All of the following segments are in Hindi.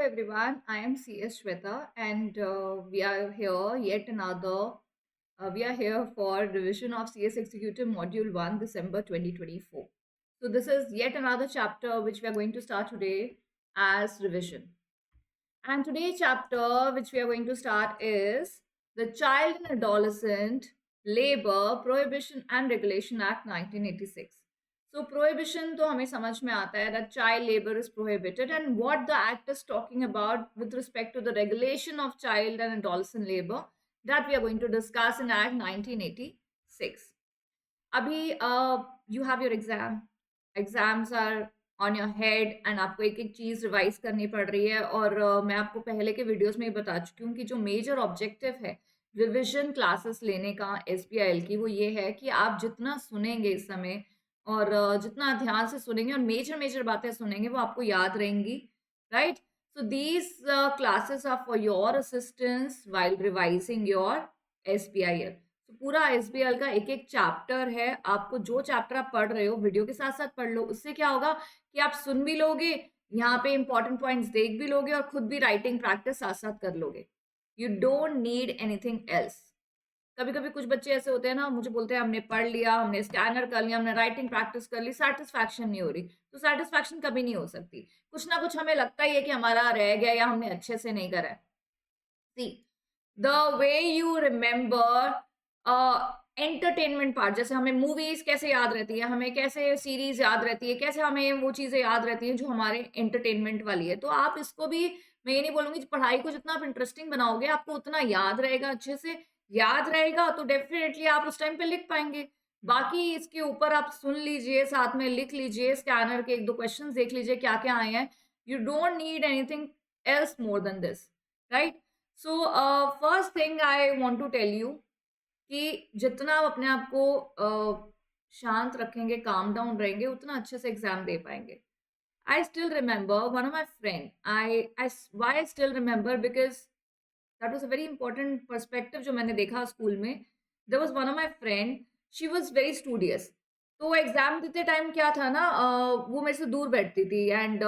everyone. I am CS Shweta, and we are here yet another. We are here for revision of CS Executive Module 1, December 2024. So, this is yet another chapter which we are going to start today as revision. And today's chapter, which we are going to start, is the Child and Adolescent Labor Prohibition and Regulation Act 1986. So prohibition तो हमें समझ में आता है that child labor is prohibited, and what the act is talking about with respect to the regulation of child and adolescent labor, that we are going to discuss in Act 1986. अभी you have your exams are on your head and आपको एक एक चीज़ रिवाइज करनी पड़ रही है। और मैं आपको पहले के वीडियोस में ही बता चुकी हूँ कि जो मेजर ऑब्जेक्टिव है रिविजन क्लासेस लेने का SPIL की, वो ये है कि आप जितना सुनेंगे इस समय और जितना ध्यान से सुनेंगे और मेजर मेजर बातें सुनेंगे वो आपको याद रहेंगी, right. So these classes are for your assistance while revising your SPIL। तो पूरा SPIL का एक एक चैप्टर है, आपको जो चैप्टर आप पढ़ रहे हो वीडियो के साथ साथ पढ़ लो। उससे क्या होगा कि आप सुन भी लोगे, यहाँ पे इंपॉर्टेंट पॉइंट्स देख भी लोगे और खुद भी राइटिंग प्रैक्टिस साथ साथ कर लोगे। You don't need anything else. कभी कभी कुछ बच्चे ऐसे होते हैं ना, मुझे बोलते हैं हमने पढ़ लिया, हमने स्कैनर कर लिया, हमने राइटिंग प्रैक्टिस कर ली, सेटिस्फैक्शन नहीं हो रही। तो सेटिस्फैक्शन कभी नहीं हो सकती, कुछ ना कुछ हमें लगता ही है कि हमारा रह गया या हमने अच्छे से नहीं करा है। See the way you remember entertainment part, जैसे हमें मूवीज कैसे याद रहती है, हमें कैसे सीरीज याद रहती है, कैसे हमें वो चीजें याद रहती हैं जो हमारे एंटरटेनमेंट वाली है। तो आप इसको भी, मैं ये नहीं बोलूंगी पढ़ाई को जितना आप इंटरेस्टिंग बनाओगे आपको उतना याद रहेगा, अच्छे से याद रहेगा, तो डेफिनेटली आप उस टाइम पे लिख पाएंगे। बाकी इसके ऊपर आप सुन लीजिए, साथ में लिख लीजिए, स्कैनर के एक दो क्वेश्चंस देख लीजिए क्या क्या आए हैं। You don't need anything else more than this, right. So first thing I want to tell you कि जितना आप अपने आप को शांत रखेंगे, काम डाउन रहेंगे, उतना अच्छे से एग्जाम दे पाएंगे। I still remember one of my friend, why I still remember because that was a very important perspective जो मैंने देखा स्कूल में। There was one of my friend, she was very studious. तो एग्जाम देते टाइम क्या था ना, वो मेरे से दूर बैठती थी, and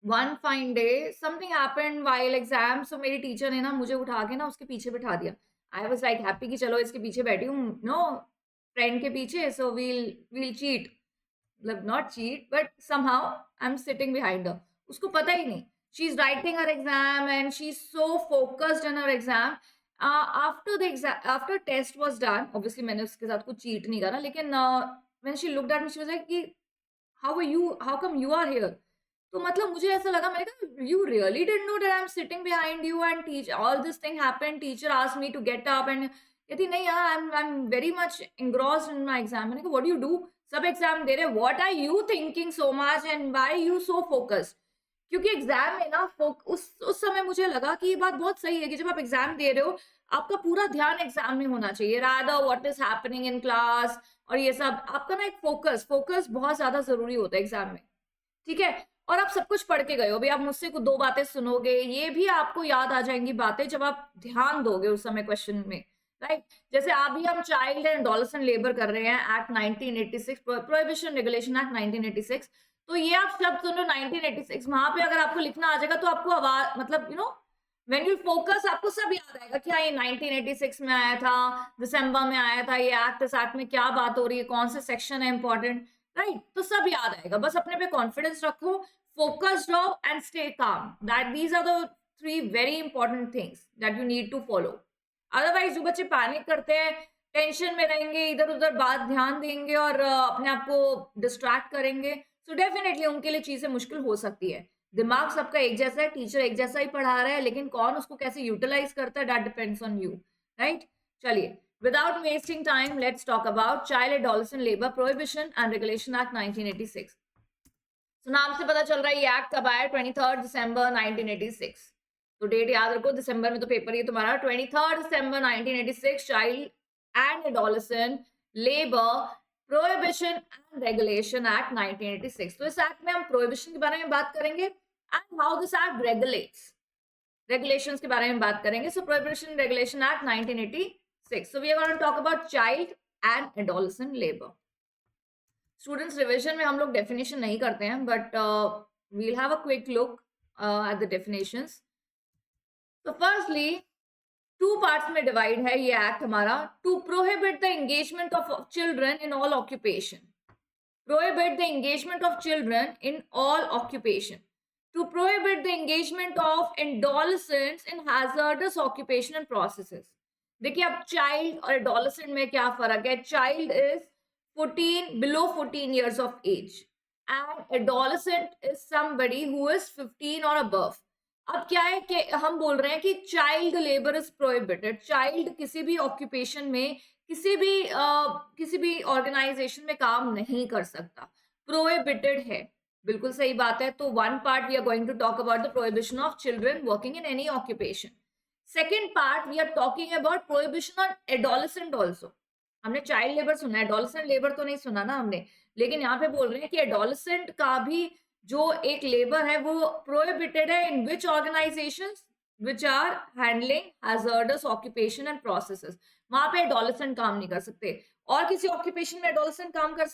one fine day something happened while exam. So मेरी टीचर ने ना मुझे उठा के ना उसके पीछे बिठा दिया। आई वाज लाइक हैप्पी कि चलो इसके पीछे बैठी हूँ, नो, फ्रेंड के पीछे, सो वील चीट, मतलब not cheat but somehow I am sitting behind her. उसको पता ही नहीं, she is writing her exam and she is so focused in her exam. After the exam, after test was done, obviously मैंने उसके साथ कुछ चीट नहीं करा, लेकिन when she looked at me she was like कि how are you, how come you are here. तो मतलब मुझे ऐसा लगा, मैंने कहा you really didn't know that I am sitting behind you and teach all this thing happened, teacher asked me to get up and कहती नहीं यार, I am very much engrossed in my exam. मैंने कहा व्हाट डू यू डू, सब एग्जाम दे रहे, what are you thinking so much and why you so focused. क्योंकि एग्जाम में ना उस समय मुझे लगा कि ये बात बहुत सही है कि जब आप एग्जाम दे रहे हो आपका पूरा ध्यान एग्जाम में होना चाहिए, rather what is happening in class और ये सब। आपका ना एक फोकस फोकस बहुत ज्यादा जरूरी होता है एग्जाम में, ठीक है। और आप सब कुछ पढ़ के गए हो, अभी आप मुझसे कुछ दो बातें सुनोगे, ये भी आपको याद आ जाएंगी बातें जब आप ध्यान दोगे उस समय क्वेश्चन में, राइट। जैसे अभी हम चाइल्ड एंड एडोलेसेंट लेबर कर रहे हैं, एक्ट 1986, प्रोहिबिशन रेगुलेशन एक्ट 1986। तो ये आप शब्द सुनो 1986, वहां पे अगर आपको लिखना आ जाएगा तो आपको आवाज, मतलब you know when you focus आपको सब याद आएगा कि हाँ ये 1986 में आया था, दिसंबर में आया था ये एक्ट, इस एक्ट में क्या बात हो रही है, कौन से सेक्शन है इंपॉर्टेंट, राइट। तो सब याद आएगा, बस अपने पे कॉन्फिडेंस रखो, focused रहो and stay calm, that these are the three very important things that you need to follow। Otherwise जो बच्चे पैनिक करते हैं, टेंशन में रहेंगे, इधर उधर बात ध्यान देंगे और अपने आप को डिस्ट्रैक्ट करेंगे, सो डेफिनेटली उनके लिए चीजें मुश्किल हो सकती है। दिमाग सबका एक जैसा है, टीचर एक जैसा ही पढ़ा रहा है, लेकिन कौन उसको कैसे यूटिलाइज करता है that depends on you, right. चलिए, without wasting time let's talk about child adolescent labour prohibition and regulation act 1986। तो नाम से पता चल रहा है ये एक्ट कब आया, 23 दिसंबर 1986। तो डेट याद रखो, दिसंबर में तो पेपर ही तुम्हारा, 23 दिसंबर 1986, child and adolescent labour prohibition and regulation act 1986। तो इस एक्ट में हम प्रोहिबिशन के बारे में बात करेंगे and how this act regulates, regulations के बारे में बात करेंगे। So prohibition regulation act 1986। So we are going to talk about child and adolescent labour. Students, revision में हम लोग डेफिनेशन नहीं करते हैं, but we'll have a quick look at the definitions. तो फर्स्टली टू पार्ट्स में डिवाइड है ये एक्ट हमारा. To prohibit the engagement of children in all occupation. Prohibit the engagement of children in all occupation. To prohibit the engagement of adolescents in hazardous occupation and processes. देखिए अब चाइल्ड और एडोलसेंट में क्या फर्क है. Child is 14 below 14 years of age and adolescent is somebody who is 15 or above. अब क्या है कि हम बोल रहे हैं कि child labour is prohibited. Child किसी भी ऑक्यूपेशन में किसी भी ऑर्गेनाइजेशन में काम नहीं कर सकता, प्रोहिबिटेड है. बिल्कुल सही बात है. तो one part we are going to talk about the prohibition of children working in any occupation. Second part we are talking about prohibition on adolescent also. हमने चाइल्ड लेबर सुना है, एडोलसेंट लेबर तो नहीं सुना ना हमने. लेकिन यहाँ पे बोल रहे हैं कि एडोलसेंट का भी जो एक लेबर है वो प्रोहिबिटेड है इन विच organisations which are handling hazardous occupation and processes. वहां पे एडोलसेंट काम नहीं कर सकते. और किसी ऑक्यूपेशन में एडोलसेंट काम कर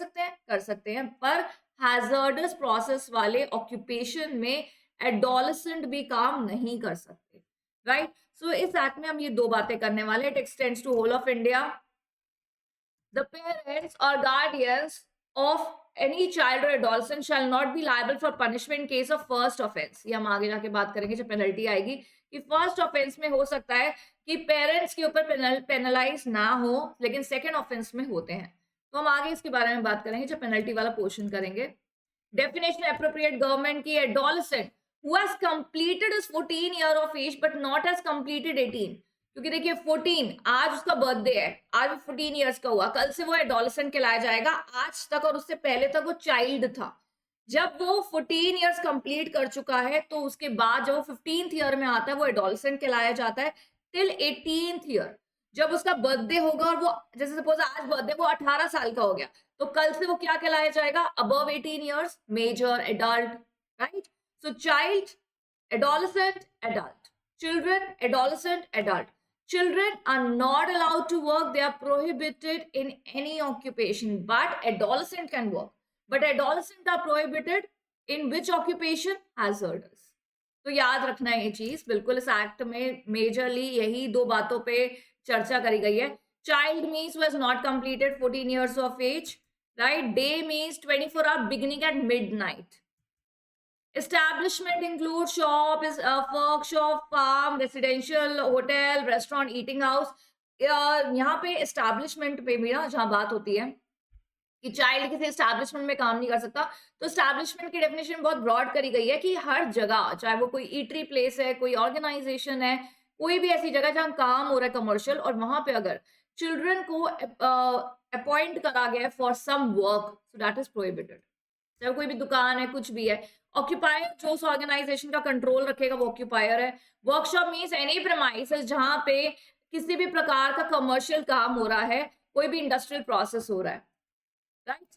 सकते हैं, पर हैजर्डस प्रोसेस वाले ऑक्यूपेशन में एडोलसेंट भी काम नहीं कर सकते. राइट. सो इस एक्ट में हम ये दो बातें करने वाले. It extends to whole of India. The parents or guardians of any child or adolescent shall not be liable for punishment in case of first offense. ये हम आगे जाके बात करेंगे जब पेनल्टी आएगी कि फर्स्ट ऑफेंस में हो सकता है कि पेरेंट्स के ऊपर पेनलाइज ना हो, लेकिन सेकेंड ऑफेंस में होते हैं. तो हम आगे इसके बारे में बात करेंगे जब पेनल्टी वाला पोर्शन करेंगे. डेफिनेशन एप्रोप्रिएट गवर्नमेंट की. Adolescent who has completed his 14 year of age but not has completed 18. क्योंकि देखिए 14 आज उसका बर्थडे है, आज 14 इयर्स का हुआ, कल से वो एडोलसेंट कहलाया जाएगा. आज तक और उससे पहले तक वो चाइल्ड था. जब वो 14 इयर्स कंप्लीट कर चुका है तो उसके बाद जब वो 15th ईयर में आता है वो एडोलसेंट कहलाया जाता है टिल 18th ईयर. जब उसका बर्थडे होगा और वो जैसे सपोज आज बर्थडे वो 18 साल का हो गया, तो कल से वो क्या कहलाया जाएगा, above 18 years, major, adult. Right. So child, adolescent, adult. Children, adolescent, adult. Children are not allowed to work. They are prohibited in any occupation, but adolescent can work. But adolescent are prohibited in which occupation? Hazardous. तो याद रखना है ये चीज. बिल्कुल इस एक्ट में मेजरली यही दो बातों पे चर्चा करी गई है. Child means who has not completed 14 years of age. Right. Day means 24 hour beginning at midnight. Establishment includes shop, workshop, farm, residential, hotel, restaurant, eating house. यहाँ पे एस्टैब्लिशमेंट पे भी ना जहाँ बात होती है कि चाइल्ड किसी एस्टैब्लिशमेंट में काम नहीं कर सकता, तो एस्टैब्लिशमेंट की डेफिनेशन बहुत ब्रॉड करी गई है कि हर जगह, चाहे वो कोई ईटरी प्लेस है, कोई ऑर्गेनाइजेशन है, कोई भी ऐसी जगह जहाँ काम हो रहा है कमर्शियल, और वहां पे अगर चिल्ड्रन को अपॉइंट करा गया for some work, so that is prohibited. चाहे कोई भी दुकान है, कुछ भी है. ऑक्यूपायर जो उस ऑर्गेनाइजेशन का कंट्रोल रखेगा वो ऑक्यूपायर है. वर्कशॉप मीन्स एनी प्रेमाइसेस जहां पे किसी भी प्रकार का कमर्शियल काम हो रहा है, कोई भी इंडस्ट्रियल प्रोसेस हो रहा है. Right.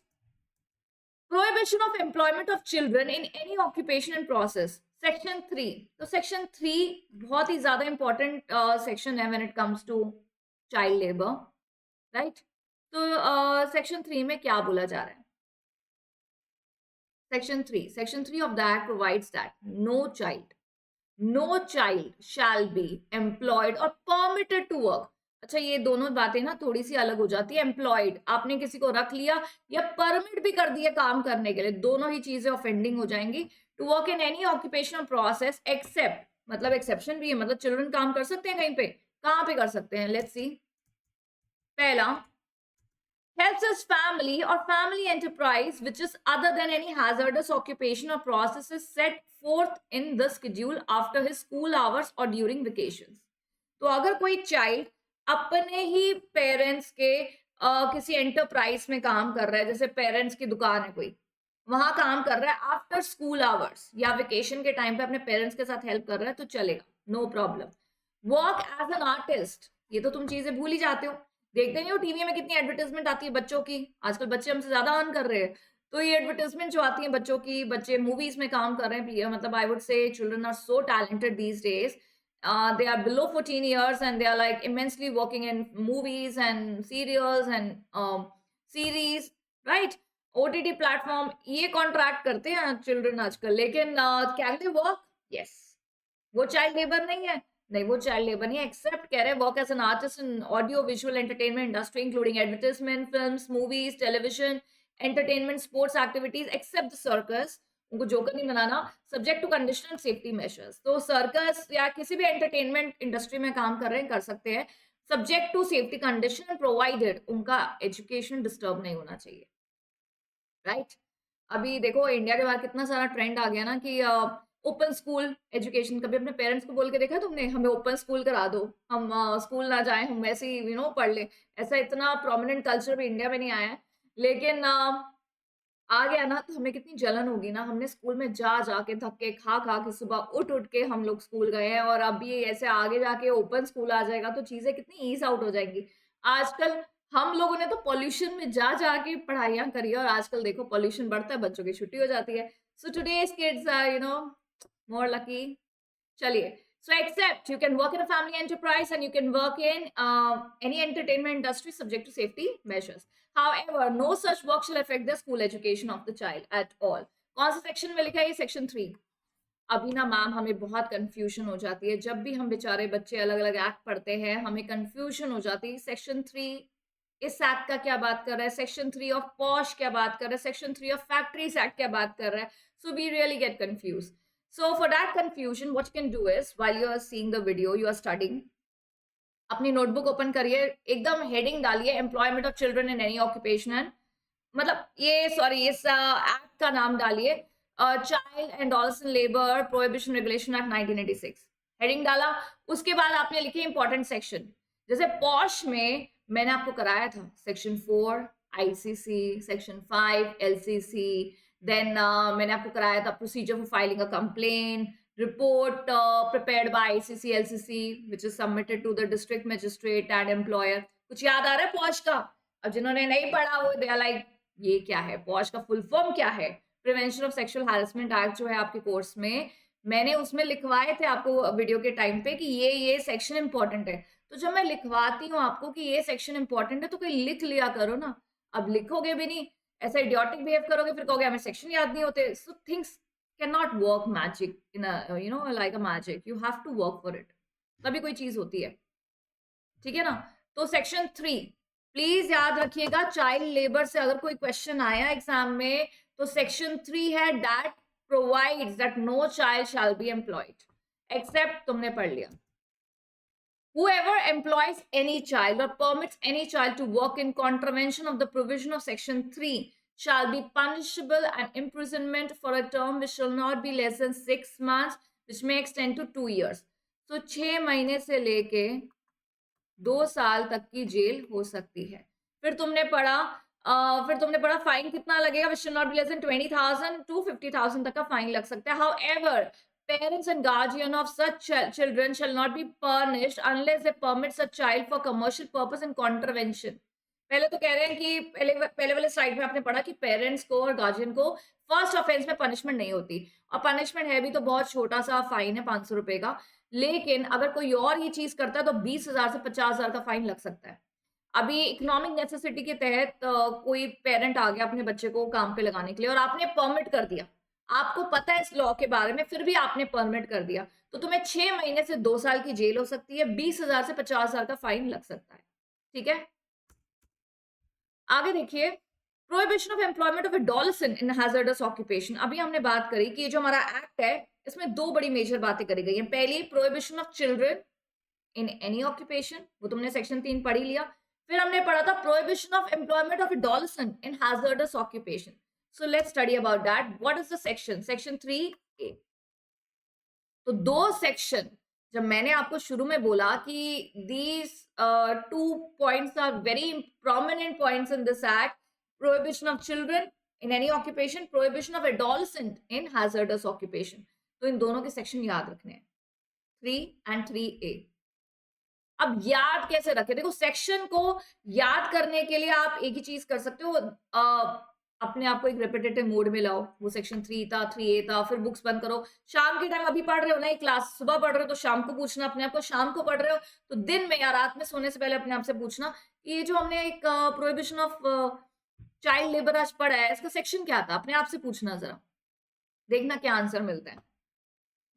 Prohibition of employment of children in any occupation and process. Section 3. तो सेक्शन 3 बहुत ही ज्यादा इंपॉर्टेंट सेक्शन है when it comes to child labour. Right. तो सेक्शन 3 में क्या बोला जा रहा है. Section 3 of the Act provides that no child shall be employed or permitted to work. अच्छा, ये दोनों बातें ना थोड़ी सी अलग हो जाती है. एम्प्लॉयड, आपने किसी को रख लिया या परमिट भी कर दिया काम करने के लिए, दोनों ही चीजें ऑफेंडिंग हो जाएंगी. To work in any occupational process except, मतलब एक्सेप्शन भी है, मतलब चिल्ड्रन काम कर सकते हैं कहीं पे. कहाँ पे कर सकते हैं, लेट्स सी. पहला, helps his family or family enterprise which is other than any hazardous occupation or processes set forth in the schedule after his school hours or during vacations. तो अगर कोई चाइल्ड अपने ही पेरेंट्स के किसी एंटरप्राइज में काम कर रहा है, जैसे पेरेंट्स की दुकान है कोई, वहां काम कर रहा है आफ्टर स्कूल आवर्स या वेकेशन के टाइम पे अपने पेरेंट्स के साथ हेल्प कर रहा है, तो चलेगा, no problem. Work as an artist, ये तो तुम चीजें भूल ही जाते हो. देखते नहीं हो टीवी में कितनी एडवर्टाइजमेंट आती है बच्चों की, आजकल बच्चे हमसे ज्यादा अर्न कर रहे हैं. तो ये एडवर्टाइजमेंट जो आती है बच्चों की, बच्चे मूवीज में काम कर रहे हैं, मतलब I would say children are so talented these days. They are below 14 years and they are like immensely working in movies and serials and series, right? OTT platform, ये कॉन्ट्रैक्ट करते हैं चिल्ड्रन आजकल. लेकिन कैन दे वर्क? यस, वो चाइल्ड लेबर नहीं है। नहीं, वो चाइल्ड लेबर नहीं है, एक्सेप्ट कह रहे हैं work as an artist in audio visual entertainment industry including advertisement, films, movies, television, entertainment, sports activities except the circus. उनको जोकर नहीं बनाना। Subject to condition and safety measures. तो सर्कस या किसी भी एंटरटेनमेंट इंडस्ट्री में काम कर रहे हैं, कर सकते हैं, subject to safety condition provided उनका एजुकेशन डिस्टर्ब नहीं होना चाहिए, राइट। अभी देखो इंडिया के बाहर कितना सारा ट्रेंड आ गया ना कि ओपन स्कूल एजुकेशन। कभी अपने पेरेंट्स को बोल के देखा तुमने, हमें ओपन स्कूल करा दो, हम स्कूल ना जाएं, हम वैसे ही पढ़ लें। ऐसा इतना प्रोमिनेंट कल्चर भी इंडिया में नहीं आया है, लेकिन आ गया ना तो हमें कितनी जलन होगी ना। हमने स्कूल में जा जाके धक्के खा खा के सुबह उठ उठ के हम लोग स्कूल गए हैं, और अब ये ऐसे आगे जाके ओपन स्कूल आ जाएगा तो चीजें कितनी ईज आउट हो जाएंगी। आजकल हम लोगों ने तो पॉल्यूशन में जा जाके पढ़ाइयाँ करी है, और आजकल देखो पॉल्यूशन बढ़ता है, बच्चों की छुट्टी हो जाती है। So today's kids are more lucky. चलिए, so except you can work in a family enterprise and you can work in any entertainment industry subject to safety measures. However, no such work shall affect the school education of the child at all. कौन सा सेक्शन में लिखा है? सेक्शन 3। अभी ना मैम हमें बहुत कंफ्यूजन हो जाती है, जब भी हम बेचारे बच्चे अलग अलग एक्ट पढ़ते हैं हमें कंफ्यूजन हो जाती है। सेक्शन 3 इस एक्ट का क्या बात कर रहा है, सेक्शन 3 ऑफ पॉश क्या बात कर रहा है, सेक्शन 3 ऑफ फैक्ट्रीज एक्ट क्या बात कर रहा है। So we really get confuse. So for that confusion, what you can do is while you are seeing the video, you are studying, अपनी नोटबुक ओपन करिए, एकदम हेडिंग डालिए employment of children in any occupation, मतलब ये सॉरी इस एक्ट का नाम डालिए, child and adolescent labour prohibition regulation act 1986। Heading डाला, उसके बाद आपने लिखे इंपॉर्टेंट सेक्शन। जैसे पॉश में मैंने आपको कराया था section 4 ICC, section 5 LCC, then मैंने आपको कराया था procedure for filing a complaint, report prepared by ICC LCC which is submitted to the district magistrate and employer। कुछ याद आ रहा है पॉश का? अब जिन्होंने नहीं पढ़ा वो दे आर लाइक ये क्या है, पॉश का फुल फॉर्म क्या है? Prevention of sexual harassment act जो है आपके कोर्स में, मैंने उसमें लिखवाए थे आपको वीडियो के टाइम पे कि ये सेक्शन इंपॉर्टेंट है। तो जब मैं लिखवाती हूँ आपको कि ये सेक्शन इंपॉर्टेंट है तो कोई लिख लिया करो ना। अब लिखोगे भी नहीं, ऐसा इडियोटिक बिहेव करोगे, फिर कहोगे हमें सेक्शन याद नहीं होते। So things cannot work magic in a like a magic, you have to work for it, तभी कोई चीज होती है, ठीक है ना। तो सेक्शन 3 प्लीज याद रखिएगा, चाइल्ड लेबर से अगर कोई क्वेश्चन आया एग्जाम में तो सेक्शन 3 है that provides that no child shall be employed except, तुमने पढ़ लिया, whoever employs any child or permits any child to work in contravention of the provision of section 3 shall be punishable and imprisonment for a term which shall not be less than 6 months which may extend to 2 years। so 6 महीने से लेके 2 साल तक की जेल हो सकती है। फिर तुमने पढ़ा फाइन कितना लगेगा, which should not be less than 20,000 to 50,000 तक का फाइन लग सकता है। However parents and guardian of such children shall not be punished unless they permit such child for commercial purpose and contravention। पहले तो कह रहे हैं कि पहले वाले साइड में आपने पढ़ा कि पेरेंट्स को और गार्जियन को फर्स्ट ऑफेंस में पनिशमेंट नहीं होती, और पनिशमेंट है भी तो बहुत छोटा सा फाइन है 500 रुपए का। लेकिन अगर कोई और ये चीज करता है तो 20,000 से 50,000 का फाइन लग सकता है। अभी इकोनॉमिक नेसेसिटी के तहत कोई पेरेंट आ गया अपने बच्चे को काम पे लगाने के लिए और आपने परमिट कर दिया, आपको पता है इस लॉ के बारे में, फिर भी आपने परमिट कर दिया, तो तुम्हें 6 महीने से 2 साल की जेल हो सकती है, 20,000 से 50,000 का फाइन लग सकता है, ठीक है। आगे देखिए, prohibition of employment of adolescent in hazardous occupation. अभी हमने बात करी कि ये जो हमारा एक्ट है इसमें 2 बड़ी मेजर बातें करी गई हैं। पहली, prohibition of children in any occupation, वो तुमने सेक्शन 3 पढ़ ही लिया। फिर हमने पढ़ा था prohibition of employment of adolescent in hazardous occupation. So let's study about that. What is the section? Section 3A। तो 2 सेक्शन जब मैंने आपको शुरू में बोला कि these 2 points are very prominent points in this act, prohibition of children in any occupation, prohibition of adolescent in hazardous occupation, तो इन दोनों के सेक्शन याद रखने हैं, 3 and 3A। अब याद कैसे रखें? देखो सेक्शन को याद करने के लिए आप एक ही चीज कर सकते हो, अपने आप को एक रिपीटेटिव मोड में लाओ। वो सेक्शन 3 था, 3A था, फिर बुक्स बंद करो, शाम के टाइम अभी पढ़ रहे हो ना, एक क्लास सुबह पढ़ रहे हो तो शाम को पूछना अपने आप को, शाम को पढ़ रहे हो तो दिन में या रात में सोने से पहले अपने आप से पूछना, ये जो हमने एक प्रोहिबिशन ऑफ चाइल्ड लेबर आज पढ़ा है इसका सेक्शन क्या था, अपने आप से पूछना जरा, देखना क्या आंसर मिलता है।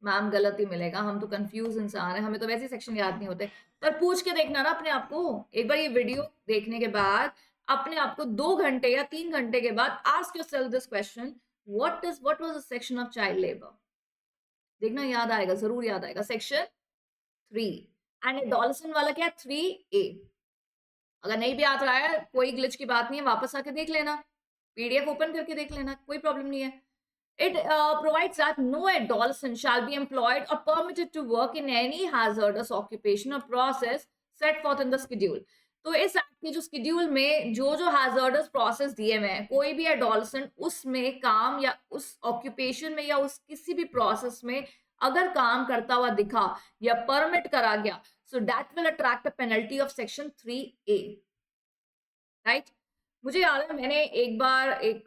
मैम गलत ही मिलेगा, हम तो कंफ्यूज इंसान है, हमें तो वैसे सेक्शन याद नहीं होते। पर पूछ के देखना ना अपने आप को, एक बार ये वीडियो देखने के बाद अपने आप को 2 घंटे या 3 घंटे के बाद ask yourself this question, what was the section of child labour. देखना याद आएगा, जरूर याद आएगा। सेक्शन 3 एंड एडोलसेंट वाला क्या है, 3A। अगर नहीं भी याद रहा है कोई ग्लिच की बात नहीं है, वापस आके देख लेना, पीडीएफ ओपन करके देख लेना, कोई प्रॉब्लम नहीं है। It provides that no adolescent shall be employed or permitted to work in any hazardous occupation or process set forth in the schedule. तो इस एक्ट के जो स्केड्यूल में जो जो हैजर्डस प्रोसेस दिए हुए हैं, कोई भी एडोलसेंट उसमें काम या उस ऑक्यूपेशन में या उस किसी भी प्रोसेस में अगर काम करता हुआ दिखा या परमिट करा गया, so that will attract a penalty of section 3A, right. मुझे याद है मैंने एक बार एक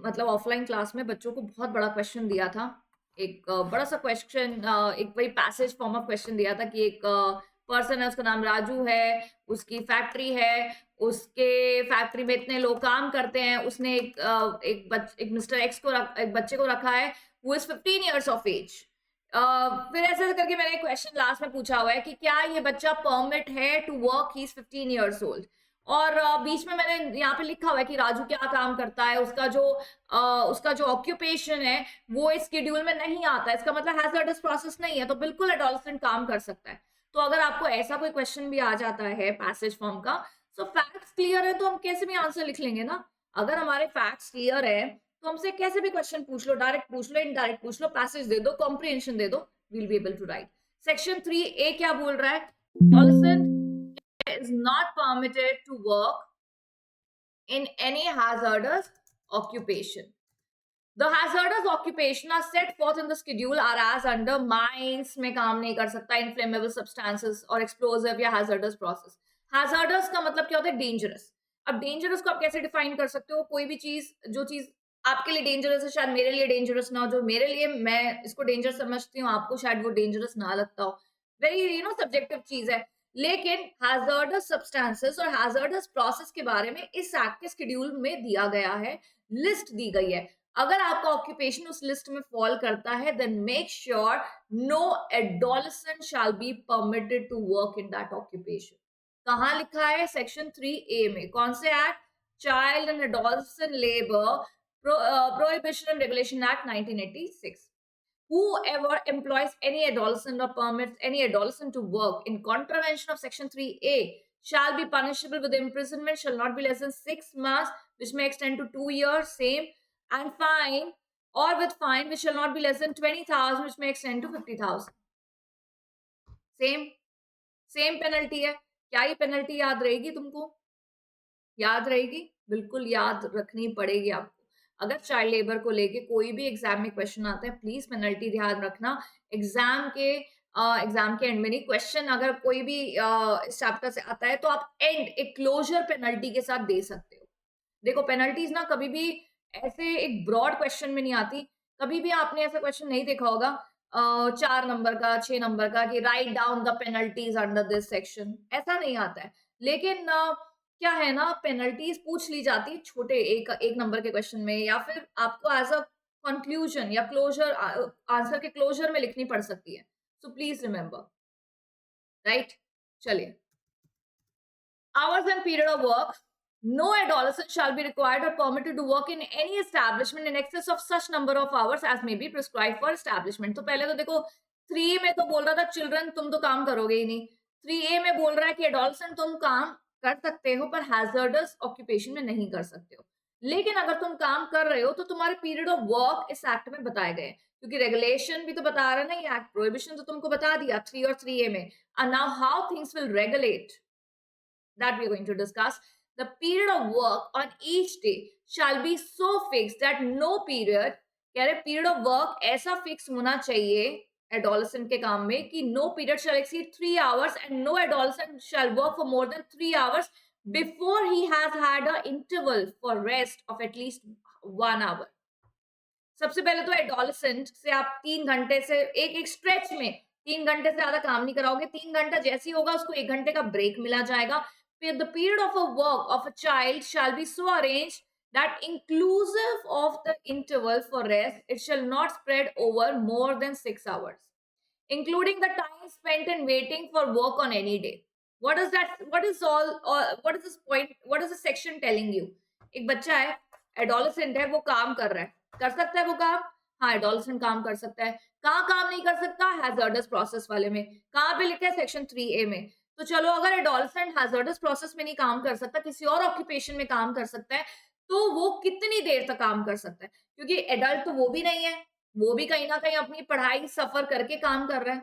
मतलब ऑफलाइन क्लास में बच्चों को बहुत बड़ा क्वेश्चन दिया था। एक बड़ा सा क्वेश्चन, एक वही पैसेज फॉर्म ऑफ क्वेश्चन दिया था कि एक पर्सन है, उसका नाम राजू है, उसकी फैक्ट्री है, उसके फैक्ट्री में इतने लोग काम करते हैं, उसने एक मिस्टर एक्स को एक बच्चे को रखा है, वो इज 15 ईयर्स ऑफ एज। फिर ऐसे करके मैंने क्वेश्चन लास्ट में पूछा हुआ है कि क्या ये बच्चा परमिट है to work, he is 15 years old. और बीच में मैंने यहाँ पे लिखा हुआ है कि राजू क्या काम करता है, उसका जो ऑक्यूपेशन है वो इस शेड्यूल में नहीं आता है, इसका मतलब हैजर्डस प्रोसेस नहीं है, तो बिल्कुल एडोलसेंट काम कर सकता है। तो अगर आपको ऐसा कोई क्वेश्चन भी आ जाता है पैसेज फॉर्म का, सो फैक्ट्स क्लियर है तो हम कैसे भी आंसर लिख लेंगे ना। अगर हमारे फैक्ट्स क्लियर है तो हमसे कैसे भी क्वेश्चन पूछ लो, डायरेक्ट पूछ लो, इनडायरेक्ट पूछ लो, पैसेज दे दो, कॉम्प्रिहेंशन दे दो, will be able to write. Section 3A क्या बोल रहा है, adolescent is not permitted to work in any hazardous occupation. The hazardous occupation are set forth in the schedule are as under mines में काम नहीं कर सकता, inflammable substances और explosive या hazardous process। hazardous का मतलब क्या होता है, dangerous। अब dangerous को आप कैसे define कर सकते हो, कोई भी चीज, जो चीज आपके लिए डेंजरस है शायद मेरे लिए डेंजरस ना हो, जो मेरे लिए मैं इसको डेंजर समझती हूँ आपको शायद वो डेंजरस ना लगता हो, वेरी सब्जेक्टिव चीज है। लेकिन हैजर्डस सब्सटेंसेस और हैजर्डस प्रोसेस के बारे में इस एक्ट के शेड्यूल में दिया गया है, लिस्ट दी गई है। अगर आपका ऑक्यूपेशन उस लिस्ट में फॉल करता है then make sure no adolescent shall be permitted to work in that occupation. कहाँ लिखा है, सेक्शन 3A में। कौन से act, child and adolescent labour Prohibition and Regulation Act 1986. Whoever employs any adolescent or permits any adolescent to work in contravention of Section 3A shall be punishable with imprisonment, shall not be less than 6 months, which may extend to 2 years, same, and fine, or with fine, which shall not be less than 20,000, which may extend to 50,000. Same penalty है। क्या ये पेनल्टी याद रहेगी तुमको, याद रहेगी, बिल्कुल याद रखनी पड़ेगी आपको। अगर चाइल्ड लेबर को लेके कोई भी एग्जाम में क्वेश्चन आता है, प्लीज पेनल्टी ध्यान रखना। एग्जाम के एंड में नहीं, क्वेश्चन अगर कोई भी इस चैप्टर से आता है तो आप एंड एक क्लोजर पेनल्टी के साथ दे सकते हो। देखो पेनल्टीज ना कभी भी ऐसे एक ब्रॉड क्वेश्चन में नहीं आती। कभी भी आपने ऐसा क्वेश्चन नहीं देखा होगा 4 नंबर का, 6 नंबर का, कि write down the penalties under this section, ऐसा नहीं आता है। लेकिन क्या है ना, पेनल्टीज पूछ ली जाती है छोटे एक नंबर के क्वेश्चन में, या फिर आपको एज अ कंक्लूजन या क्लोजर, आंसर के क्लोजर में लिखनी पड़ सकती है। So please remember, right. चलिए, hours and period of work. No adolescent shall be required or permitted to work in any establishment in excess of such number of hours as may be prescribed for establishment. तो पहले तो देखो 3 में तो बोल रहा था चिल्ड्रन तुम तो काम करोगे ही नहीं, 3A में बोल रहा है कि एडोलसेंट तुम काम कर सकते हो पर हैजर्डस ऑक्यूपेशन में नहीं कर सकते हो। लेकिन अगर तुम काम कर रहे हो तो तुम्हारे पीरियड ऑफ वर्क इस एक्ट में बताए गए, क्योंकि रेगुलेशन भी तो बता रहा है ना ये एक्ट, प्रोहिबिशन तो तुमको बता दिया 3 और 3A में। And now how things will regulate, that we are going to discuss. The period of work on each day shall be so fixed that no period, कह रहे period of work ऐसा fix होना चाहिए adolescent के काम में कि no period shall exceed 3 hours and no adolescent shall work for more than 3 hours before he has had an interval for rest of at least 1 hour. सबसे पहले तो एडोलसेंट से आप 3 घंटे से एक स्ट्रेच में 3 घंटे से ज्यादा काम नहीं कराओगे। 3 घंटा जैसे ही होगा उसको 1 घंटे का ब्रेक मिला जाएगा। फिर the period of a work of a child shall B so arranged that inclusive of the interval for rest, it shall not spread over more than 6 hours, including the time spent in waiting for work on any day. What is that? What is all? What is this point? What is the section telling you? एक बच्चा है, एडोलसेंट है, वो काम कर रहा है, कर सकता है वो काम? हाँ, एडोलसेंट काम कर सकता है। कहाँ काम नहीं कर सकता? हैजर्डस प्रोसेस वाले में। कहाँ पे लिखा है? सेक्शन 3A में। तो चलो, अगर एडोलसेंट हैजर्डस प्रोसेस में नहीं काम कर सकता, किसी और ऑक्यूपेशन में काम कर सकता है, तो वो कितनी देर तक काम कर सकता है? क्योंकि एडल्ट तो वो भी नहीं है, वो भी कहीं ना कहीं अपनी पढ़ाई सफर करके काम कर रहा है।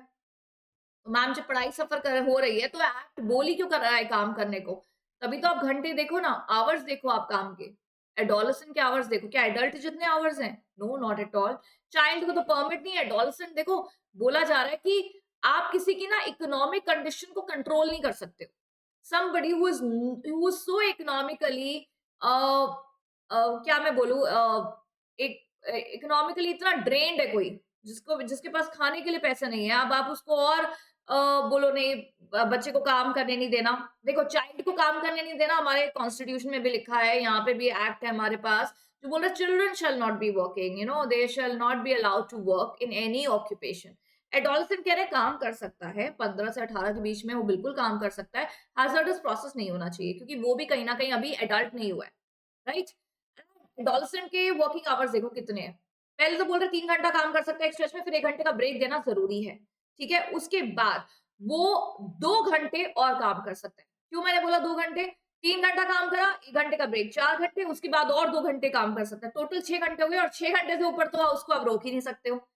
तो मैम, जब पढ़ाई सफर कर हो रही है तो एक्ट बोल ही क्यों कर रहा है काम करने को? तभी तो आप घंटे देखो ना, आवर्स देखो आप काम के। एडोलसेंट के आवर्स देखो, क्या एडल्ट जितने आवर्स हैं? No, not at all. Child को तो परमिट नहीं है। एडोलसेंट देखो, बोला जा रहा है कि आप किसी की ना इकोनॉमिक कंडीशन को कंट्रोल नहीं कर सकते हो। somebody who is so economically क्या मैं बोलूं, एक इकोनॉमिकली इतना ड्रेन्ड है कोई, जिसको जिसके पास खाने के लिए पैसे नहीं है, अब आप उसको और बोलो नहीं, बच्चे को काम करने नहीं देना। देखो, चाइल्ड को काम करने नहीं देना हमारे कॉन्स्टिट्यूशन में भी लिखा है, यहाँ पे भी एक्ट है हमारे पास जो बोल रहा है children shall not be working, they shall not be allowed to work in any occupation. Adolescent कह रहे काम कर सकता है, 15 से 18 के बीच में वो बिल्कुल काम कर सकता है। हैजर्डस प्रोसेस नहीं होना चाहिए, क्योंकि वो भी कहीं ना कहीं अभी एडल्ट नहीं हुआ है, राइट। एडोलसेंट के वर्किंग आवर्स देखो कितने हैं। पहले तो बोल रहे 3 घंटा काम कर सकते हैं एक स्ट्रेच में, फिर 1 घंटे का ब्रेक देना जरूरी है, ठीक है। उसके बाद वो 2 घंटे और काम कर सकते हैं। क्यों मैंने बोला 2 घंटे? 3 घंटा काम करा, 1 घंटे का ब्रेक, 4 घंटे, उसके बाद और 2 घंटे काम कर सकते हैं, टोटल 6 घंटे हो गए। और 6 घंटे से ऊपर तो उसको आप रोक ही नहीं सकते हो।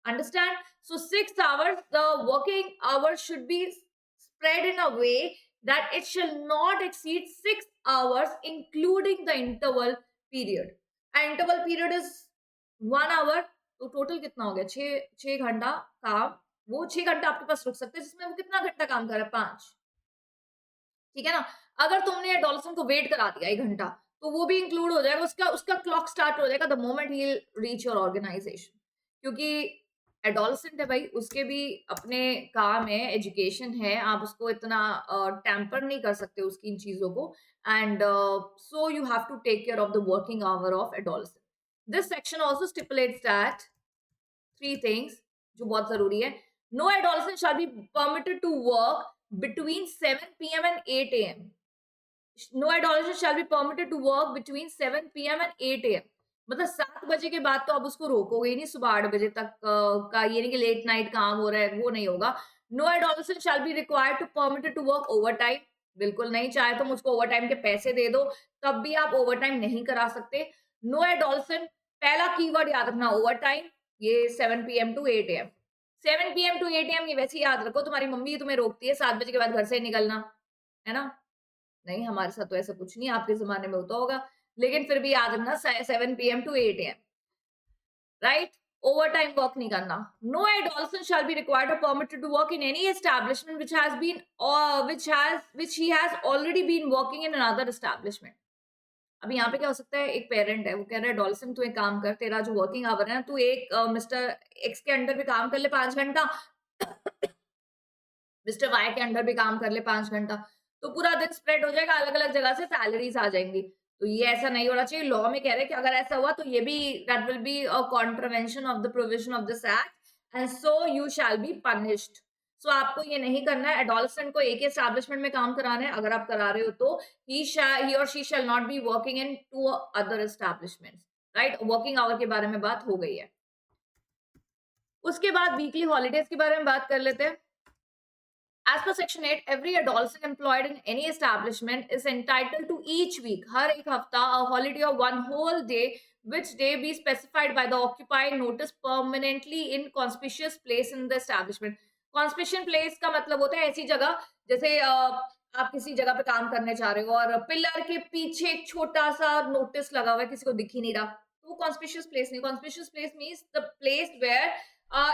Understand? So 6 hours, the working hours should be spread in a way that it shall not exceed 6 hours, including the interval period. And interval period is 1 hour. तो टोटल कितना हो गया? 6 घंटा काम। वो 6 घंटा आपके पास रुक सकते हैं, जिसमें वो कितना घंटा काम कर रहा है? 5। ठीक है ना। अगर तुमने एडोलसेंट को वेट करा दिया 1 घंटा, तो वो भी इंक्लूड हो जाएगा, उसका उसका क्लॉक स्टार्ट हो जाएगा the moment he reach your organisation. क्योंकि एडोलसेंट है भाई, उसके भी अपने काम है, एजुकेशन है, आप उसको इतना टैम्पर नहीं कर सकते उसकी इन चीजों को। And so you have to take care of the working hour of adolescent. This section also stipulates that 3 things जो बहुत जरूरी है। No adolescent shall be permitted to work between 7 p.m. and 8 a.m. No adolescent shall be permitted to work between 7 p.m. and 8 a.m. मतलब 7 बजे के बाद तो आप उसको रोकोगे ही नहीं, सुबह 8 बजे तक का ये नहीं कि लेट नाइट काम हो रहा है, वो नहीं होगा। No adolescent shall be required to permitted to work over time. बिल्कुल नहीं, चाहे तुम उसको ओवर टाइम के पैसे दे दो, तब भी आप ओवर टाइम नहीं करा सकते। नो एडोलसेंट, पहला कीवर्ड याद रखना, ओवर टाइम। ये 7 p.m. to 8 a.m. 7 p.m. to 8 a.m. ये वैसे याद रखो, तुम्हारी मम्मी तुम्हें रोकती है 7 बजे के बाद घर से निकलना, है ना। नहीं, हमारे साथ तो ऐसा कुछ नहीं, आपके जमाने में होता होगा, लेकिन फिर भी याद रखना 7 p.m. to 8 a.m. Right. Overtime work नहीं करना। No adolescent shall be required और permitted to work in any establishment which he has already been working in another establishment। अब यहाँ पे क्या हो सकता है, एक पेरेंट है, वो कह रहा है एडोलसेंट तू एक काम कर, तेरा जो वर्किंग आवर है ना, तू एक मिस्टर एक्स के अंडर भी काम कर ले 5 घंटा, मिस्टर वाई के अंडर भी काम कर ले 5 घंटा, तो पूरा दिन स्प्रेड हो जाएगा, अलग अलग जगह से सैलरीज आ जाएंगी। तो ये ऐसा नहीं होना चाहिए। लॉ में कह रहे हैं कि अगर ऐसा हुआ तो ये भी that will be a contravention of the provision of this act and so you shall be punished. So आपको ये नहीं करना है, एडोलसेंट को एक ही एस्टैब्लिशमेंट में काम कराना है। अगर आप करा रहे हो तो ही और she shell not be working in 2 other establishments, right. Working hour के बारे में बात हो गई है। उसके बाद वीकली हॉलीडेज के बारे में बात कर लेते हैं। As per Section 8, every adolescent employed in any establishment is entitled to each week, हर एक हफ्ता, a holiday of 1 whole day, which day be specified by the occupied notice permanently in conspicuous place in the establishment। Conspicuous place का मतलब होता है ऐसी जगह, जैसे आप किसी जगह पे काम करने जा रहे हो और पिलर के पीछे एक छोटा सा नोटिस लगा हुआ है, किसी को दिख ही नहीं रहा, तो वो conspicuous place नहीं। Conspicuous place means the place where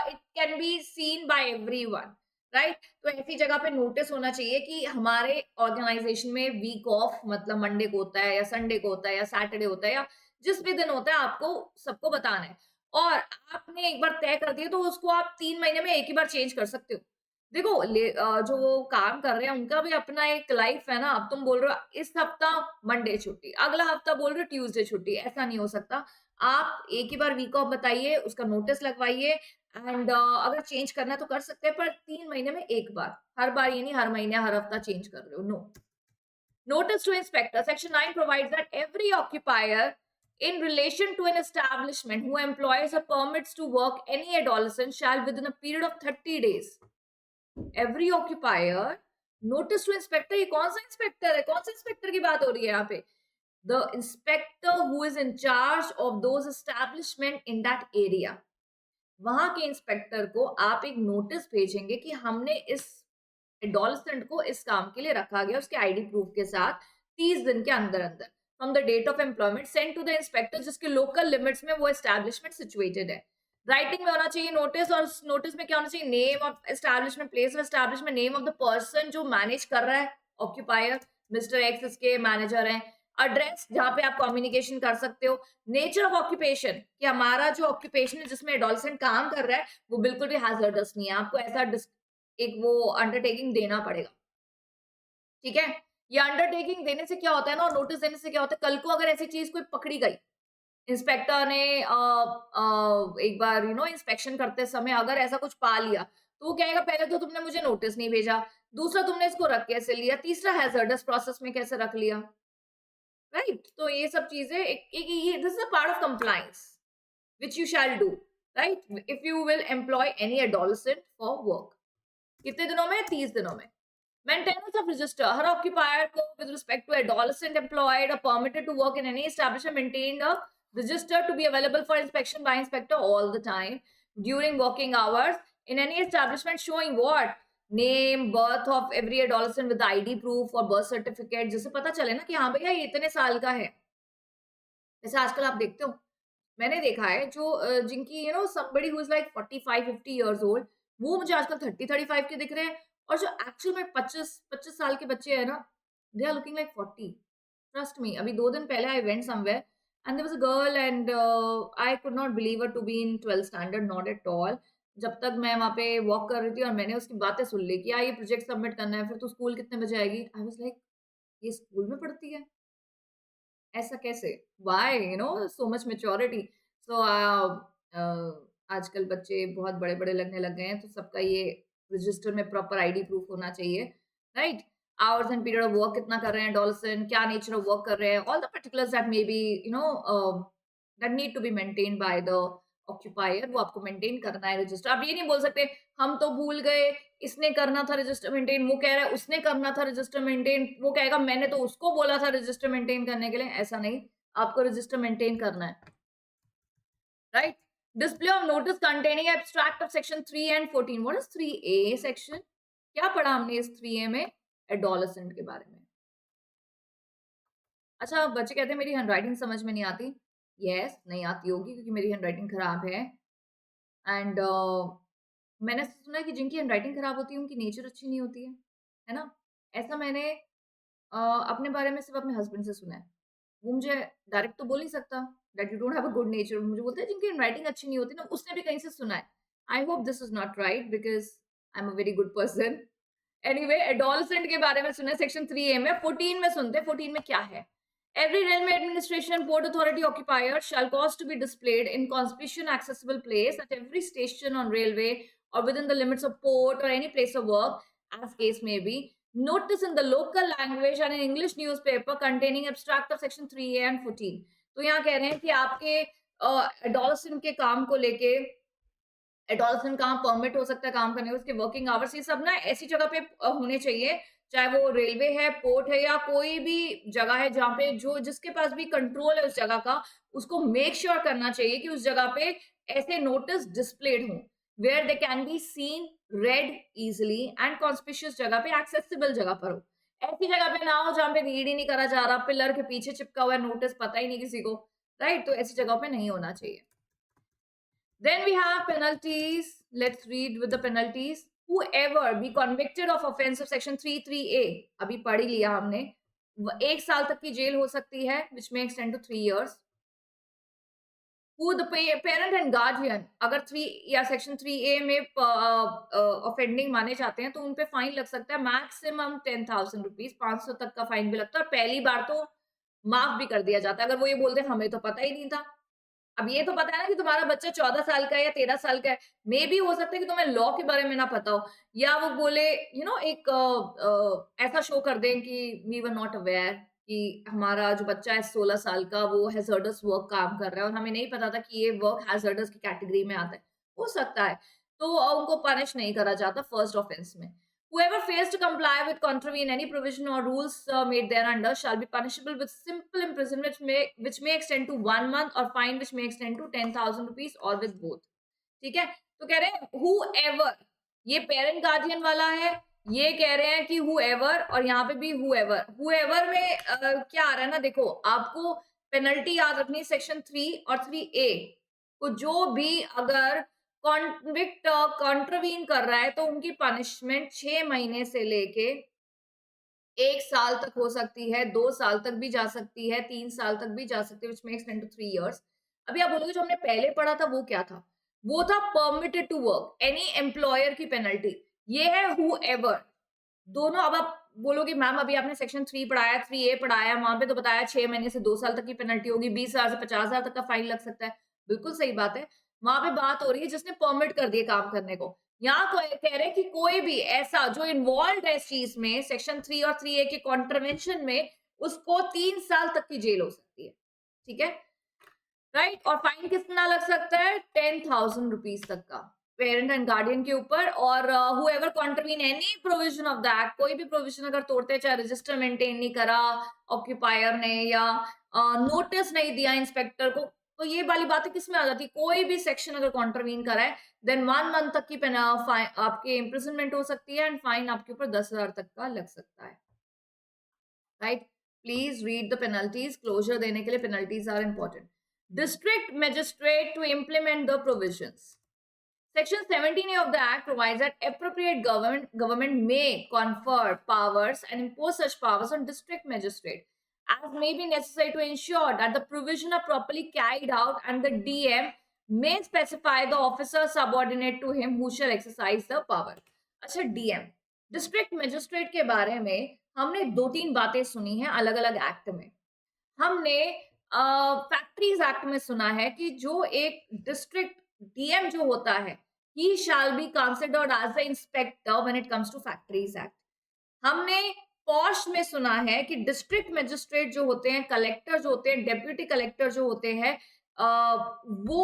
it can be seen by everyone, right. तो ऐसी जगह पे नोटिस होना चाहिए कि हमारे ऑर्गेनाइजेशन में वीक ऑफ मतलब मंडे को होता है या संडे को होता है या सैटरडे होता है या जिस भी दिन होता है, आपको सबको बताना है। और आपने एक बार तय कर दिया तो उसको आप 3 महीने में एक ही बार चेंज कर सकते हो। देखो जो वो काम कर रहे हैं उनका भी अपना एक लाइफ है ना। अब तुम बोल रहे हो इस हफ्ता मंडे छुट्टी, अगला हफ्ता बोल रहे हो ट्यूसडे छुट्टी, ऐसा नहीं हो सकता। आप एक ही बार वीक ऑफ बताइए, उसका नोटिस लगवाइए, एंड अगर चेंज करना है तो कर सकते हैं, पर 3 महीने में एक बार, हर बार ये नहीं हर महीने हर हफ्ता चेंज कर रहे हो, no. Notice to inspector. Section 9 provides that every occupier in relation to an establishment who employs or permits to work any adolescent shall within a period of 30 days. Every occupier, notice to inspector, ये कौन सा इंस्पेक्टर है, कौन सा इंस्पेक्टर की बात हो रही है यहाँ पे? The inspector who is in charge of those establishment in that area. वहां के इंस्पेक्टर को आप एक नोटिस भेजेंगे कि हमने इस एडोलसेंट को इस काम के लिए रखा गया, उसके आईडी प्रूफ के साथ 30 दिन के अंदर अंदर from the date of employment send to the inspector जिसके लोकल लिमिट्स में वो एस्टैब्लिशमेंट सिचुएटेड है। राइटिंग में होना चाहिए नोटिस, और नोटिस में क्या होना चाहिए? Name of establishment, place of establishment, name of the person जो मैनेज कर रहा है, ऑक्यूपायर मिस्टर एक्स इसके मैनेजर हैं, एड्रेस जहां पे आप कम्युनिकेशन कर सकते हो, नेचर ऑफ ऑक्यूपेशन कि हमारा जो ऑक्यूपेशन है जिसमें एडोलसेंट काम कर रहा है वो बिल्कुल भी हैजर्डस नहीं है, आपको ऐसा एक वो अंडरटेकिंग देना पड़ेगा, ठीक है? ये अंडरटेकिंग देने से क्या होता है ना, और नोटिस देने से क्या होता है, कल को अगर ऐसी चीज कोई पकड़ी गई, इंस्पेक्टर ने एक बार इंस्पेक्शन करते समय अगर ऐसा कुछ पा लिया, तो वो कहेगा पहले तो तुमने मुझे नोटिस नहीं भेजा, दूसरा तुमने इसको रख कैसे लिया, तीसरा हैजर्डस प्रोसेस में कैसे रख लिया, राइट? तो ये सब चीजें ये this is a part of compliance which you shall do, right? If you will employ any adolescent for work, कितने दिनों में? 30 दिनों में। Maintenance of register. Her occupier को with respect to adolescent employed or permitted to work in any establishment maintained a register to be available for inspection by inspector all the time during working hours in any establishment showing what? Name, birth of every adolescent with ID proof or birth certificate, जिससे पता चले ना कि हाँ भैया ये इतने साल का है। जैसे आजकल आप देखते हो, मैंने देखा है जो जिनकी somebody who is like 45-50 years old, वो मुझे आजकल 30-35 के दिख रहे हैं, और जो एक्चुअल में 25-25 साल के बच्चे हैं ना, they are looking like 40। Trust me, अभी 2 दिन पहले I went somewhere and there was a girl and I could not believe her to be in 12th standard, not at all. जब तक मैं वहाँ पे वॉक कर रही थी और मैंने उसकी बातें सुन ली कि ये प्रोजेक्ट सबमिट करना है, फिर तू स्कूल कितने बजे आएगी, आई वाज लाइक ये स्कूल में पढ़ती है, ऐसा कैसे? Why so much maturity. So आजकल बच्चे बहुत बड़े-बड़े लगने लग गए हैं, तो सबका ये रजिस्टर में प्रॉपर आईडी प्रूफ होना चाहिए, right? Hours and period of work कितना कर रहे हैं एडोलसेंट, क्या नेचर ऑफ वर्क कर रहे हैं, all the particulars that may be that need to be maintained by the occupier, वो आपको मेंटेन करना है रजिस्टर। आप ये नहीं बोल सकते हम तो भूल गए, इसने करना था रजिस्टर मेंटेन, वो कह रहा है उसने करना था रजिस्टर मेंटेन, वो कहेगा मैंने तो उसको बोला था रजिस्टर मेंटेन करने के लिए, ऐसा नहीं, आपको रजिस्टर मेंटेन करना है, right? Display of notice containing abstract of section 3 and 14। What is 3A section? क्या पढ़ा हमने इस 3A में? एडोलसेंट के बारे में। अच्छा, बच्चे कहते हैं मेरी हैंडराइटिंग समझ में नहीं आती। यस, नहीं आती होगी क्योंकि मेरी हैंडराइटिंग खराब है, एंड मैंने सुना है कि जिनकी हैंडराइटिंग खराब होती है उनकी नेचर अच्छी नहीं होती है ना? ऐसा मैंने अपने बारे में सिर्फ अपने हस्बैंड से सुना है। वो मुझे डायरेक्ट तो बोल नहीं सकता that you don't have a good nature, मुझे बोलता है जिनकी हैंडराइटिंग अच्छी नहीं होती ना, उसने भी कहीं से सुना है। I hope this is not right because I am a very good person. Anyway, adolescent के बारे में सुना है सेक्शन 3A में। 14 में सुनते हैं, 14 में क्या है? Every railway administration and port authority occupier shall cause to be displayed in conspicuous accessible place at every station on railway or within the limits of port or any place of work, as case may be, notice in the local language and in English newspaper containing abstract of section 3A and 14। तो यहाँ कह रहे हैं कि आपके एडोलसेंट के काम को लेके, एडोलसेंट कहाँ परमिट हो सकता है काम करने का, उसके वर्किंग आवर्स, ये सब ना ऐसी जगह पे होने चाहिए, चाहे वो रेलवे है, पोर्ट है, या कोई भी जगह है जहाँ पे जो जिसके पास भी कंट्रोल है उस जगह का, उसको मेक श्योर करना चाहिए कि उस जगह पे ऐसे नोटिस डिस्प्लेड हों where they can be seen, read easily and conspicuous जगह पे, एक्सेसिबल जगह पर हो। ऐसी जगह पे ना हो जहाँ पे रीड ही नहीं करा जा रहा, पिलर के पीछे चिपका हुआ है नोटिस, पता ही नहीं किसी को, राइट? तो ऐसी जगह पे नहीं होना चाहिए। Then we have penalties. Let's read with the penalties. Whoever be convicted of offense of section 3(3)(a, अभी पढ़ ही लिया हमने, 1 साल तक की जेल हो सकती है, which may extend to 3 years. Who the parent and guardian अगर 3 या सेक्शन 3A में ऑफेंडिंग माने जाते हैं तो उन पे फाइन लग सकता है मैक्सिमम 10,000 रुपीज, 500 तक का फाइन भी लगता है और पहली बार तो माफ भी कर दिया जाता है अगर वो ये बोलते हैं हमें तो पता ही नहीं था। अब ये तो पता है ना कि तुम्हारा बच्चा 14 साल का है या 13 साल का है, मे बी हो सकता है कि तुम्हें लॉ के बारे में ना पता हो, या वो बोले एक ऐसा शो कर दें कि वी वर नॉट अवेयर कि हमारा जो बच्चा है 16 साल का वो हैज़ार्डस वर्क काम कर रहा है और हमें नहीं पता था कि ये वर्क हैज़ार्डस की कैटेगरी में आता है। हो सकता है, तो उनको पनिश नहीं करा जाता फर्स्ट ऑफेंस में। Whoever fails to comply with contravene any provision or rules made thereunder shall be punishable with simple imprisonment which may extend to 1 month or fine which may extend to 10,000 rupees or with both। ठीक है, तो कह रहे हैं whoever, ये पेरेंट गार्डियन वाला है, ये कह रहे हैं कि whoever और यहाँ पे भी whoever में क्या आ रहा है ना, देखो आपको पेनल्टी याद रखनी है सेक्शन 3 और 3A को, जो भी अगर कॉन्विक्ट कॉन्ट्रवीन कर रहा है तो उनकी पनिशमेंट 6 महीने से लेके 1 साल तक हो सकती है, 2 साल तक भी जा सकती है, 3 साल तक भी जा सकती है, विच मेक्स 10 to 3 years। अभी आप बोलोगे जो हमने पहले पढ़ा था वो क्या था? वो था permitted to work, any employer की पेनल्टी। ये है हूएवर, दोनों। अब आप बोलोगे मैम अभी आपने सेक्शन 3 पढ़ाया, 3A पढ़ाया, वहां पे तो बताया 6 महीने से 2 साल तक की पेनल्टी होगी, 20,000 से 50,000 तक का फाइन लग सकता है। बिल्कुल सही बात है, वहां पे बात हो रही है जिसने परमिट कर दिए काम करने को। यहाँ कह रहे हैं कि कोई भी ऐसा जो इन्वॉल्व है इस चीज में सेक्शन 3 और 3A के कॉन्ट्रवेंशन में, उसको 3 साल तक की जेल हो सकती है। ठीक है, राइट। और फाइन कितना लग सकता है? 10,000 रुपीज तक का पेरेंट एंड गार्डियन के ऊपर। और whoever contravene any provision of the act, कोई भी प्रोविजन अगर तोड़ते हैं, चाहे रजिस्टर मेंटेन नहीं करा ऑक्यूपायर ने या नोटिस नहीं दिया इंस्पेक्टर को, तो ये वाली बातें किस में आ जाती है? कोई भी सेक्शन अगर कॉन्ट्रवीन करा है देन 1 मंथ तक की आपके इम्प्रिजनमेंट हो सकती है एंड फाइन आपके ऊपर 10,000 तक का लग सकता है। Right, please read the penalties. Closure देने के लिए penalties are important. District magistrate to implement the provisions. Section 17A of the Act provides that appropriate government may confer powers and impose such powers on district magistrate as may be necessary to ensure that the provision are properly carried out, and the DM may specify the officer subordinate to him who shall exercise the power। अच्छा, DM डिस्ट्रिक्ट मजिस्ट्रेट के बारे में हमने 2-3 बातें सुनी हैं अलग अलग एक्ट में। हमने फैक्ट्रीज एक्ट में सुना है कि जो एक डिस्ट्रिक्ट डीएम जो होता है, he shall be considered as the inspector when it comes to factories act. हमने पॉश में सुना है कि डिस्ट्रिक्ट मजिस्ट्रेट जो होते हैं, कलेक्टर जो होते हैं, डेप्यूटी कलेक्टर जो होते हैं, वो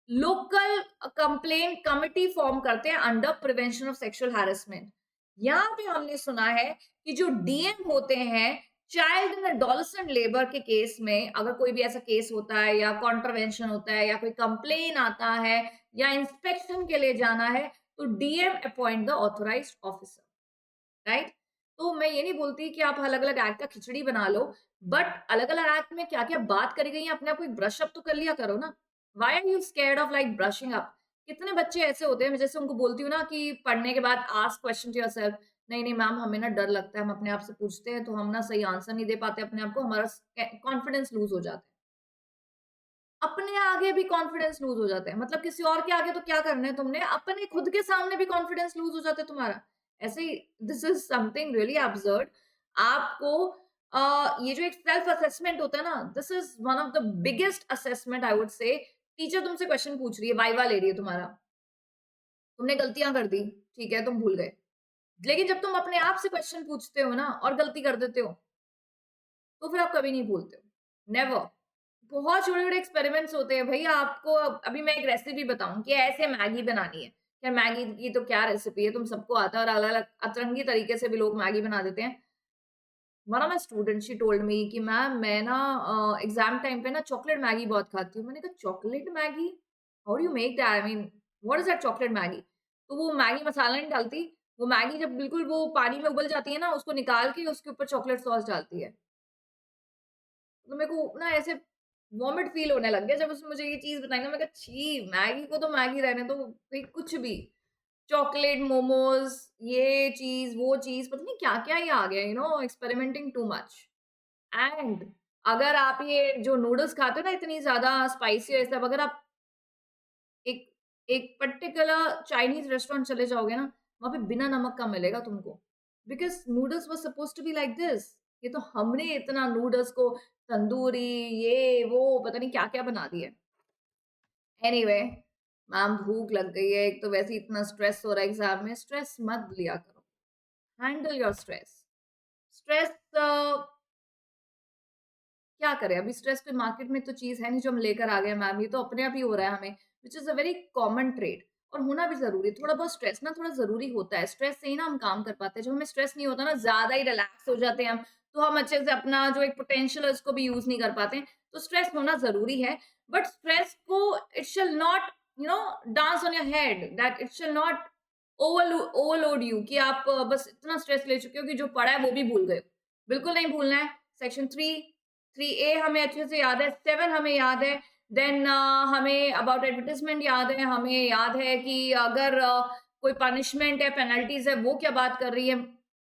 लोकल कंप्लेंट कमिटी फॉर्म करते हैं under prevention of sexual harassment. यहाँ पे हमने सुना है कि जो डीएम होते हैं, चाइल्ड एंड एडोलेसेंट लेबर के केस में अगर कोई भी ऐसा केस होता है या कॉन्ट्रवेंशन होता है या कोई कंप्लेन आता है या इंस्पेक्शन के लिए जाना है, तो DM appoint the authorised officer. Right, तो मैं ये नहीं बोलती कि आप अलग अलग एक्ट का खिचड़ी बना लो, बट अलग अलग एक्ट में क्या क्या बात करी गई है अपने आप को एक ब्रश अप तो कर लिया करो ना। Why are you scared of like brushing up? कितने बच्चे ऐसे होते हैं, मैं जैसे उनको बोलती हूँ ना कि पढ़ने के बाद आस्क क्वेश्चन टू योरसेल्फ। नहीं नहीं मैम, हमें ना डर लगता है, हम अपने आप से पूछते हैं तो हम ना सही आंसर नहीं दे पाते अपने आप को, हमारा कॉन्फिडेंस लूज हो जाता है। अपने आगे भी कॉन्फिडेंस लूज हो जाता है, मतलब किसी और के आगे तो क्या करना है तुमने, अपने खुद के सामने भी कॉन्फिडेंस लूज हो जाता है तुम्हारा। ऐसे ही this is something really absurd. आपको ये जो एक सेल्फ असेसमेंट होता है ना, this is one of the biggest assessment I would say. Teacher तुमसे क्वेश्चन पूछ रही है, वाइवा ले रही है तुम्हारा, तुमने गलतियां कर दी, ठीक है तुम भूल गए, लेकिन जब तुम अपने आप से क्वेश्चन पूछते हो ना और गलती कर देते हो, तो फिर आप कभी नहीं भूलते हो, नेवर। बहुत छोटे-छोटे एक्सपेरिमेंट्स होते हैं भई। आपको अभी मैं एक रेसिपी बताऊँ कि ऐसे मैगी बनानी है। यार मैगी की तो क्या रेसिपी है, तुम सबको आता है और अलग-अलग अतरंगी तरीके से भी लोग मैगी बना देते हैं। One of my student she told me कि मैम मैं ना एग्ज़ाम टाइम पे ना चॉकलेट मैगी बहुत खाती हूँ। मैंने कहा chocolate Maggi? How do you make that? I mean what is that chocolate Maggi? तो वो मैगी मसाला नहीं डालती, वो मैगी जब बिल्कुल वो पानी में उबल जाती है ना, उसको निकाल के उसके ऊपर चॉकलेट सॉस डालती है। तो मेरे को ना ऐसे वॉमिट फील होने लग गया जब उसने मुझे ये चीज़ बताई ना। मैं कहा छी! मैगी को तो मैगी रहने दो, भई कुछ भी। चॉकलेट, मोमोज़, ये चीज़, वो चीज़, पता नहीं क्या-क्या ही आ गया, एक्सपेरिमेंटिंग टू मच। एंड अगर आप ये जो नूडल्स खाते हो ना इतनी ज़्यादा स्पाइसी और ये सब, अगर आप एक एक पर्टिकुलर चाइनीज़ रेस्टोरेंट चले जाओगे ना, वहाँ पे बिना नमक का मिलेगा तुमको। Because noodles was supposed to be like this. ये तो हमने इतना नूडल्स को तंदूरी, ये वो पता नहीं क्या-क्या बना दिया है। एनीवे, मैम भूख लग गई है, एक तो वैसे ही इतना स्ट्रेस हो रहा है एग्ज़ाम में, स्ट्रेस मत लिया करो। Handle your stress. स्ट्रेस क्या करें? अभी स्ट्रेस कोई मार्केट में तो चीज़ है नहीं जो हम लेकर आ गए मैम, ये तो अपने आप ही हो रहा है हमें, which is a very common trait और होना भी ज़रूरी है। थोड़ा बहुत स्ट्रेस ना थोड़ा ज़रूरी होता है, स्ट्रेस से ही ना हम काम कर पाते हैं। जब हमें स्ट्रेस नहीं होता ना, ज़्यादा ही रिलैक्स हो जाते हैं हम, तो हम अच्छे से अपना जो एक पोटेंशियल है उसको भी यूज़ नहीं कर पाते हैं। तो स्ट्रेस होना ज़रूरी है, बट स्ट्रेस को it shall not dance on your head, that it shall not overload you कि आप बस इतना स्ट्रेस ले चुके हो कि जो पढ़ा है वो भी भूल गए हो। बिल्कुल नहीं भूलना है। सेक्शन 3 हमें अच्छे से याद है, 7 हमें याद है, देन हमें अबाउट एडवर्टाइज़मेंट याद है, हमें याद है कि अगर कोई पनिशमेंट है, पेनल्टीज़ है, वो क्या बात कर रही है,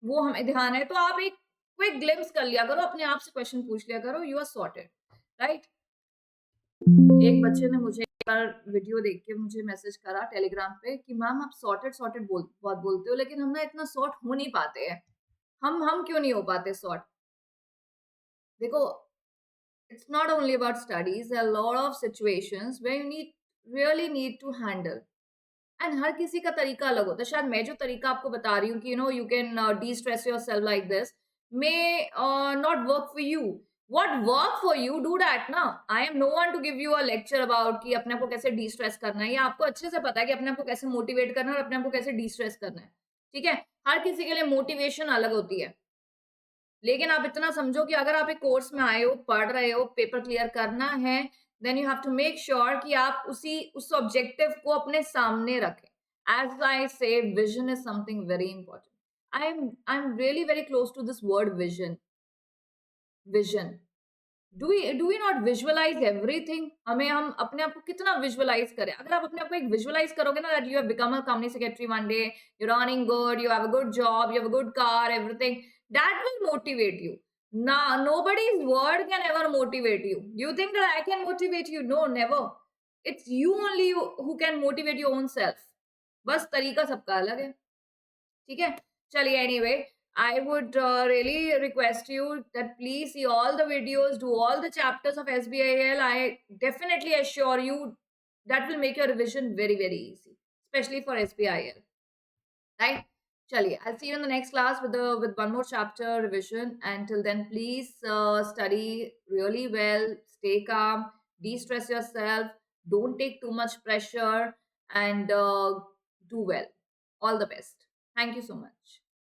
वो हमें ध्यान है। तो आप एक क्विक ग्लिम्प्स कर लिया करो, अपने आप से क्वेश्चन पूछ लिया करो, यू आर सॉर्टेड, राइट? एक बच्चे ने मुझे एक बार वीडियो देख के मुझे मैसेज करा टेलीग्राम पे कि मैम आप सॉर्टेड सॉर्टेड बहुत बोलते हो, लेकिन हम ना इतना सॉर्ट हो नहीं पाते हैं। हम क्यों नहीं हो पाते सॉर्ट? देखो, it's not only about studies. There are a lot of situations where you really need to handle. And हर किसी का तरीका अलग होता है। शायद मैं जो तरीका आपको बता रही हूँ कि you can destress yourself like this may not work for you. What work for you do that ना। I am no one to give you a lecture about कि अपने आप को कैसे डी स्ट्रेस करना है, या आपको अच्छे से पता है कि अपने आप को कैसे मोटिवेट करना है और अपने आप को कैसे डी स्ट्रेस करना है। ठीक है, हर किसी के लिए मोटिवेशन अलग होती है, लेकिन आप इतना समझो कि अगर आप एक कोर्स में आए हो, पढ़ रहे हो, पेपर क्लियर करना है, then you have to make sure कि आप उस ऑब्जेक्टिव को अपने सामने रखें। As I say vision is something very important. I am really very close to this word vision. Vision. Do we not visualise everything? हम अपने आप को कितना विजुअलाइज करें? अगर आप अपने आप को एक विजुअलाइज करोगे ना that you have become a company secretary one day, you are earning good, you have a good job, you have a good car, everything, that will motivate you. Now nobody's word can ever motivate you. Do you think that I can motivate you? No, never. It's you only who can motivate your own self. बस तरीका सबका अलग है। ठीक है? चलिए anyway, I would really request you that please see all the videos, do all the chapters of SBIL. I definitely assure you that will make your revision very, very easy, especially for SBIL. Right? Chaliye, I'll see you in the next class with one more chapter revision. Until then, please study really well, stay calm, de-stress yourself, don't take too much pressure, and do well. All the best. Thank you so much.